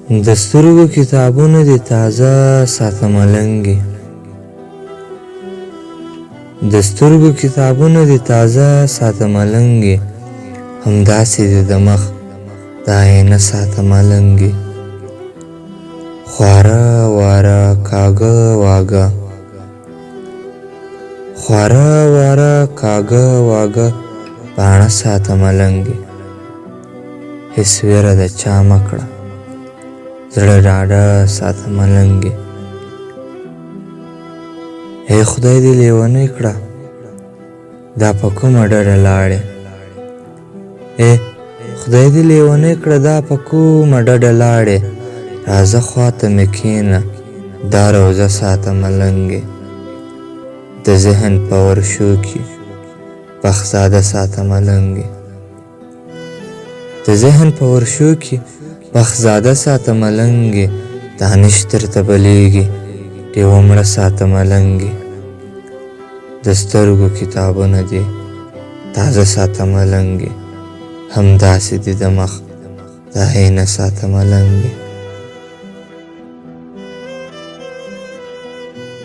د سترګو کتابونه دې تازه ساته ملنګې د سترګو کتابونه دې تازه ساته ملنګې همداسې دې د مخ د آینه ساته ملنګې خواره واره کاږه واږه خواره واره کاږه واږه باڼه ساته ملنګې هېڅ ویره د چا مه کړه زړه ډاډه ساته ملنګې ای خدای دې لیونی کړه دا په کومه ډډه لاړې ای خدای دې لیونی کړه دا په کومه ډډه لاړې راځه خواته مې کښېنه دا روضه ساته ملنګې د ذهن په ورشو کې بخزاده ساته ملنګې د ذهن په ورشو کې بخزاده ساته ملنګې دانش درته بلیږي ډېوه مړه ساته ملنګې د سترګو کتابونه دې تازه ساته ملنګې همداسې دې د مخ د آینه ساته ملنګې